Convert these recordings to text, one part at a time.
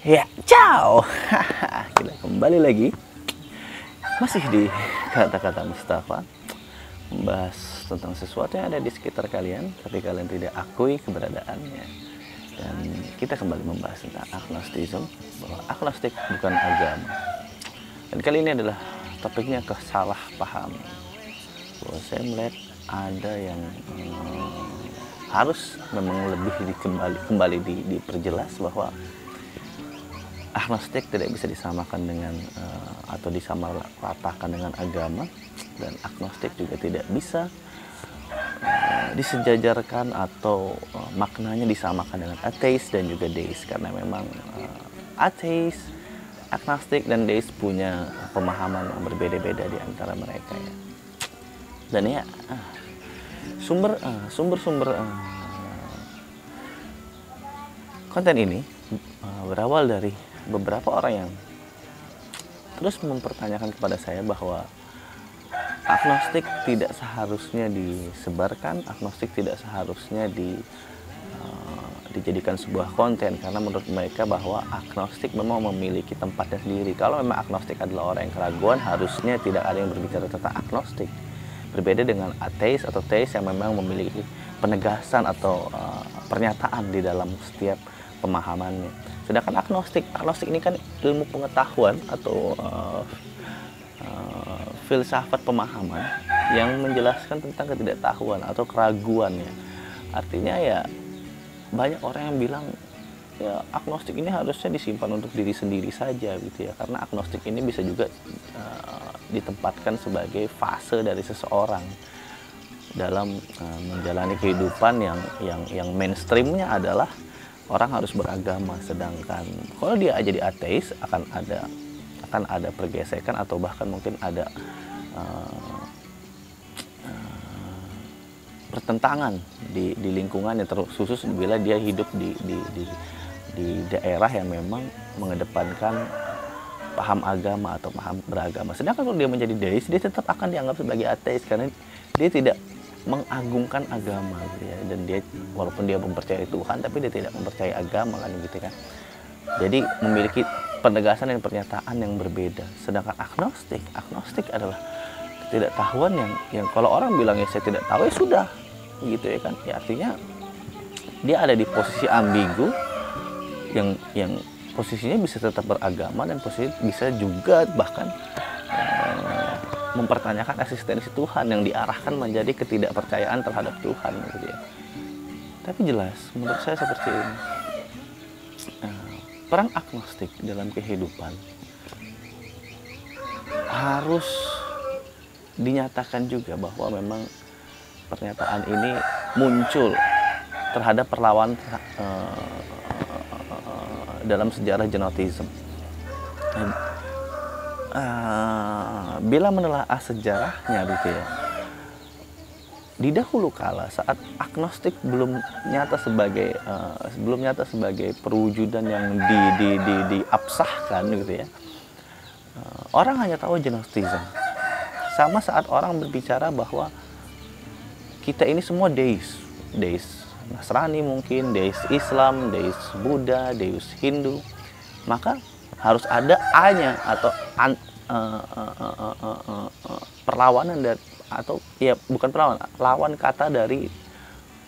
Ya, ciao. Kita kembali lagi masih di kata-kata Mustafa, membahas tentang sesuatu yang ada di sekitar kalian tapi kalian tidak akui keberadaannya. Dan kita kembali membahas tentang agnostisme, bahwa agnostik bukan agama. Dan kali ini adalah topiknya kesalahpahaman. Bahwa saya melihat ada yang harus memang lebih kembali diperjelas bahwa agnostik tidak bisa disamakan dengan atau disamaratakan dengan agama, dan agnostik juga tidak bisa disejajarkan atau maknanya disamakan dengan ateis dan juga deis, karena memang ateis, agnostik dan deis punya pemahaman yang berbeda-beda di antara mereka ya. Dan ya sumber konten ini berawal dari beberapa orang yang terus mempertanyakan kepada saya bahwa agnostik tidak seharusnya disebarkan, agnostik tidak seharusnya dijadikan sebuah konten, karena menurut mereka bahwa agnostik memang memiliki tempatnya sendiri. Kalau memang agnostik adalah orang yang keraguan, harusnya tidak ada yang berbicara tentang agnostik. Berbeda dengan ateis atau teis yang memang memiliki penegasan atau pernyataan di dalam setiap pemahamannya. Sedangkan agnostik ini kan ilmu pengetahuan atau filsafat pemahaman yang menjelaskan tentang ketidaktahuan atau keraguannya. Artinya ya banyak orang yang bilang ya agnostik ini harusnya disimpan untuk diri sendiri saja gitu ya, karena agnostik ini bisa juga ditempatkan sebagai fase dari seseorang dalam menjalani kehidupan yang mainstreamnya adalah orang harus beragama. Sedangkan kalau dia jadi ateis akan ada pergesekan atau bahkan mungkin ada pertentangan di lingkungan yang khusus bila dia hidup di daerah yang memang mengedepankan paham agama atau paham beragama. Sedangkan kalau dia menjadi deis, dia tetap akan dianggap sebagai ateis karena dia tidak mengagungkan agama gitu ya. Dan dia walaupun dia mempercayai Tuhan tapi dia tidak mempercayai agama kan gitu kan. Jadi memiliki penegasan dan pernyataan yang berbeda. Sedangkan agnostik adalah ketidaktahuan yang kalau orang bilang ya saya tidak tahu ya sudah gitu ya kan. Ya artinya dia ada di posisi ambigu yang posisinya bisa tetap beragama dan posisi bisa juga bahkan mempertanyakan eksistensi Tuhan yang diarahkan menjadi ketidakpercayaan terhadap Tuhan gitu ya. Tapi jelas menurut saya seperti ini. Peran agnostik dalam kehidupan harus dinyatakan juga bahwa memang pernyataan ini muncul terhadap perlawanan dalam sejarah genotisme. Bila menelaah sejarahnya gitu ya, di dahulu kala saat agnostik belum nyata sebagai perwujudan yang diabsahkan gitu ya, orang hanya tahu gnosticism. Sama saat orang berbicara bahwa kita ini semua deis Nasrani mungkin, deis Islam, deis Buddha, deis Hindu, maka harus ada A-nya atau perlawanan dari, atau ya bukan perlawanan, lawan kata dari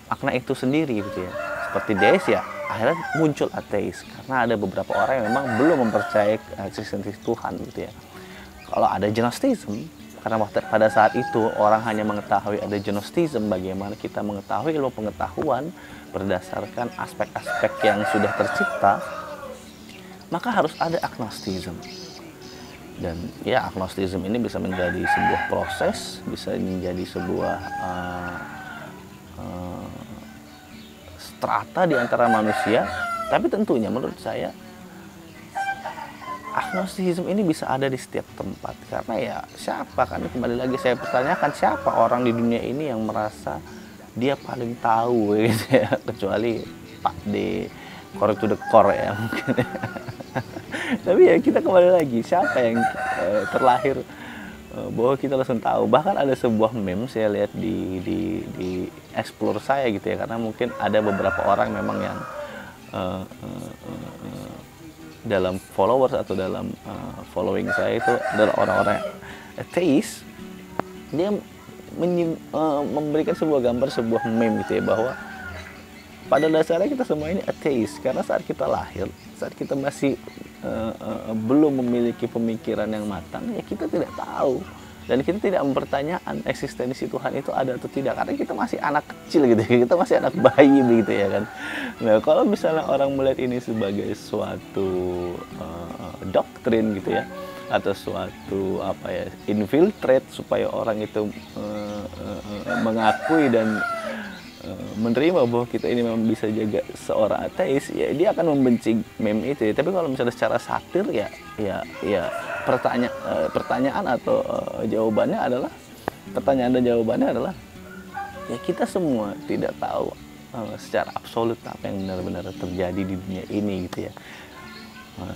makna itu sendiri gitu ya. Seperti deis ya akhirnya muncul ateis karena ada beberapa orang yang memang belum mempercayai eksistensi Tuhan gitu ya. Kalau ada gnosticism, karena pada saat itu orang hanya mengetahui ada gnosticism, bagaimana kita mengetahui ilmu pengetahuan berdasarkan aspek-aspek yang sudah tercipta, maka harus ada agnosticism. Dan ya agnosticism ini bisa menjadi sebuah proses, bisa menjadi sebuah strata di antara manusia. Tapi tentunya menurut saya agnosticism ini bisa ada di setiap tempat, karena ya siapa, kan kembali lagi saya pertanyakan, siapa orang di dunia ini yang merasa dia paling tahu gitu ya, kecuali Pak D, core to the core ya mungkin. Tapi ya kita kembali lagi, siapa yang terlahir bahwa kita langsung tahu. Bahkan ada sebuah meme saya lihat di explore saya gitu ya, karena mungkin ada beberapa orang memang yang dalam followers atau dalam following saya itu adalah orang-orang ateis, dia memberikan sebuah gambar, sebuah meme gitu ya, bahwa pada dasarnya kita semua ini ateis karena saat kita lahir, saat kita masih belum memiliki pemikiran yang matang, ya kita tidak tahu dan kita tidak mempertanyakan eksistensi Tuhan itu ada atau tidak, karena kita masih anak kecil gitu ya, kita masih anak bayi begitu ya kan. Nah, kalau misalnya orang melihat ini sebagai suatu doktrin gitu ya, atau suatu apa ya, infiltrate supaya orang itu mengakui dan menerima bahwa kita ini memang bisa jaga seorang ateis, ya dia akan membenci meme itu ya. Tapi kalau misalnya secara satir ya pertanyaan atau jawabannya adalah, pertanyaan dan jawabannya adalah ya kita semua tidak tahu secara absolut apa yang benar-benar terjadi di dunia ini gitu ya.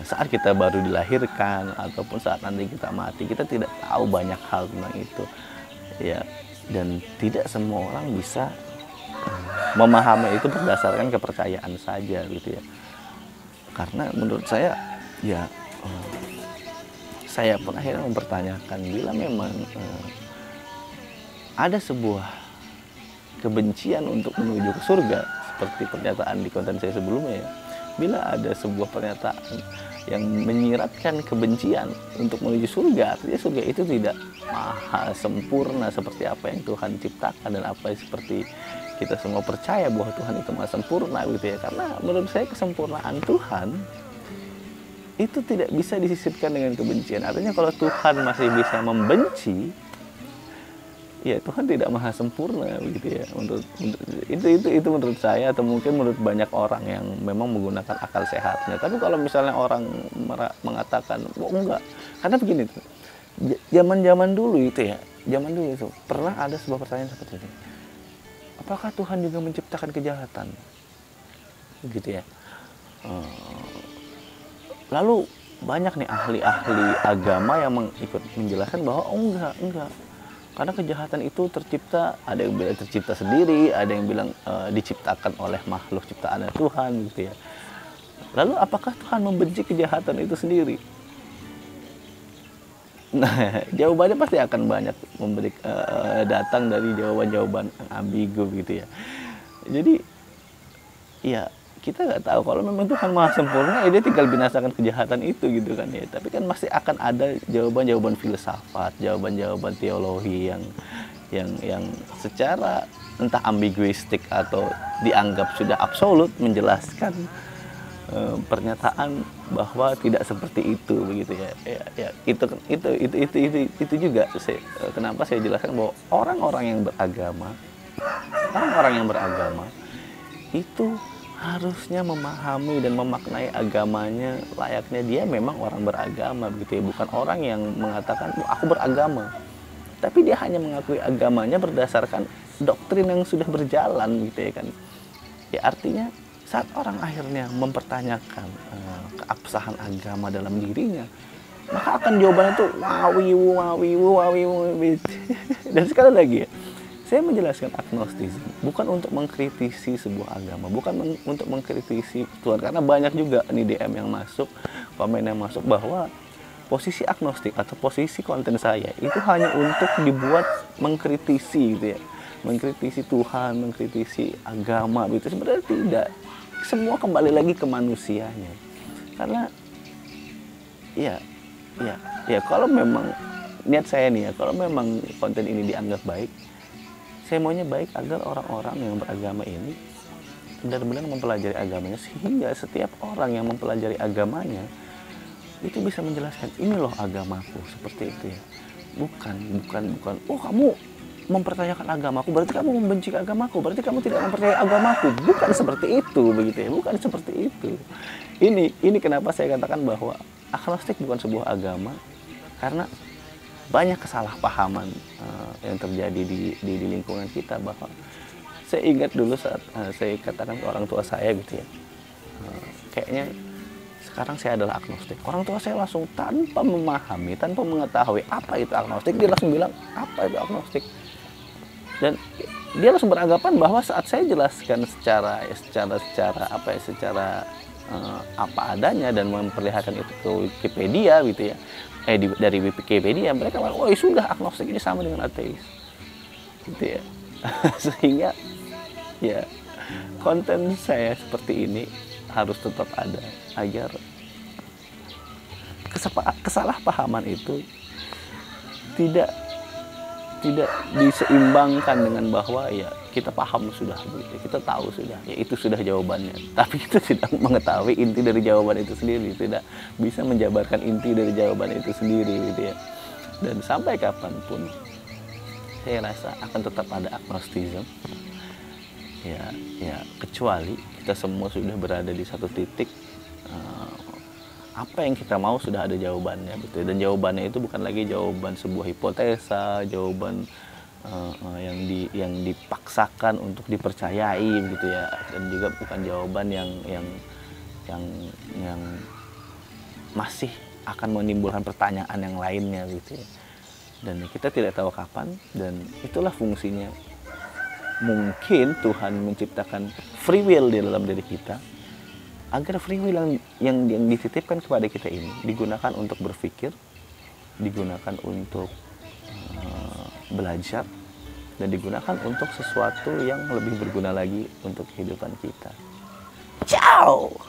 Saat kita baru dilahirkan ataupun saat nanti kita mati, kita tidak tahu banyak hal tentang itu ya, dan tidak semua orang bisa memahami itu berdasarkan kepercayaan saja gitu ya. Karena menurut saya ya saya pun akhirnya mempertanyakan, bila memang ada sebuah kebencian untuk menuju ke surga seperti pernyataan di konten saya sebelumnya ya, bila ada sebuah pernyataan yang menyiratkan kebencian untuk menuju surga, artinya surga itu tidak maha sempurna seperti apa yang Tuhan ciptakan dan apa seperti kita semua percaya bahwa Tuhan itu maha sempurna gitu ya. Karena menurut saya kesempurnaan Tuhan itu tidak bisa disisipkan dengan kebencian. Artinya kalau Tuhan masih bisa membenci, ya Tuhan tidak maha sempurna begitu ya. Itu menurut saya, atau mungkin menurut banyak orang yang memang menggunakan akal sehatnya. Tapi kalau misalnya orang mengatakan oh enggak, karena begini tuh, zaman dulu itu ya, zaman dulu itu pernah ada sebuah pertanyaan seperti ini, apakah Tuhan juga menciptakan kejahatan gitu ya. Lalu banyak nih ahli-ahli agama yang ikut menjelaskan bahwa oh enggak, karena kejahatan itu tercipta, ada yang bilang tercipta sendiri, ada yang bilang diciptakan oleh makhluk ciptaannya Tuhan gitu ya. Lalu apakah Tuhan membenci kejahatan itu sendiri? Nah, jawabannya pasti akan banyak datang dari jawaban-jawaban ambigu gitu ya. Jadi ya kita nggak tahu, kalau memang Tuhan maha sempurna ya dia tinggal binasakan kejahatan itu gitu kan ya. Tapi kan masih akan ada jawaban-jawaban filsafat, jawaban-jawaban teologi yang secara entah ambiguistik atau dianggap sudah absolut menjelaskan pernyataan bahwa tidak seperti itu begitu ya. Itu juga kenapa saya jelaskan bahwa orang-orang yang beragama itu harusnya memahami dan memaknai agamanya layaknya dia memang orang beragama begitu ya, bukan orang yang mengatakan aku beragama tapi dia hanya mengakui agamanya berdasarkan doktrin yang sudah berjalan gitu ya kan. Ya artinya saat orang akhirnya mempertanyakan keabsahan agama dalam dirinya, maka akan jawabannya tuh wawiwu. Dan sekali lagi ya, saya menjelaskan agnostisme bukan untuk mengkritisi sebuah agama, bukan untuk mengkritisi Tuhan, karena banyak juga nih DM yang masuk, komen yang masuk bahwa posisi agnostik atau posisi konten saya itu hanya untuk dibuat mengkritisi gitu ya, mengkritisi Tuhan, mengkritisi agama gitu. Sebenarnya tidak, semua kembali lagi ke manusianya. Karena ya kalau memang niat saya nih ya, kalau memang konten ini dianggap baik, saya maunya baik agar orang-orang yang beragama ini benar-benar mempelajari agamanya, sehingga setiap orang yang mempelajari agamanya itu bisa menjelaskan ini loh agamaku seperti itu ya. Bukan oh kamu mempertanyakan agamaku berarti kamu membenci agamaku, berarti kamu tidak mempercayai agamaku. Bukan seperti itu begitu ya, bukan seperti itu. Ini kenapa saya katakan bahwa agnostik bukan sebuah agama, karena banyak kesalahpahaman yang terjadi di lingkungan kita. Bahwa saya ingat dulu saat saya katakan ke orang tua saya gitu ya, kayaknya sekarang saya adalah agnostik. Orang tua saya langsung tanpa memahami, tanpa mengetahui apa itu agnostik, dia langsung bilang apa itu agnostik. Dan dia langsung beranggapan bahwa saat saya jelaskan secara apa adanya dan memperlihatkan itu ke Wikipedia gitu ya, dari Wikipedia mereka bilang, oh sudah agnostik ini sama dengan ateis gitu ya. Sehingga ya konten saya seperti ini harus tetap ada agar kesalahpahaman itu tidak diseimbangkan dengan bahwa ya kita paham sudah begitu, kita tahu sudah, ya itu sudah jawabannya. Tapi kita tidak mengetahui inti dari jawaban itu sendiri, tidak bisa menjabarkan inti dari jawaban itu sendiri gitu ya. Dan sampai kapanpun saya rasa akan tetap ada agnostisme. Ya kecuali kita semua sudah berada di satu titik, apa yang kita mau sudah ada jawabannya gitu. Dan jawabannya itu bukan lagi jawaban sebuah hipotesa, jawaban yang dipaksakan untuk dipercayai gitu ya, dan juga bukan jawaban yang masih akan menimbulkan pertanyaan yang lainnya gitu ya. Dan kita tidak tahu kapan, dan itulah fungsinya. Mungkin Tuhan menciptakan free will di dalam diri kita agar free will yang dititipkan kepada kita ini digunakan untuk berpikir, digunakan untuk belajar, dan digunakan untuk sesuatu yang lebih berguna lagi untuk kehidupan kita. Ciao.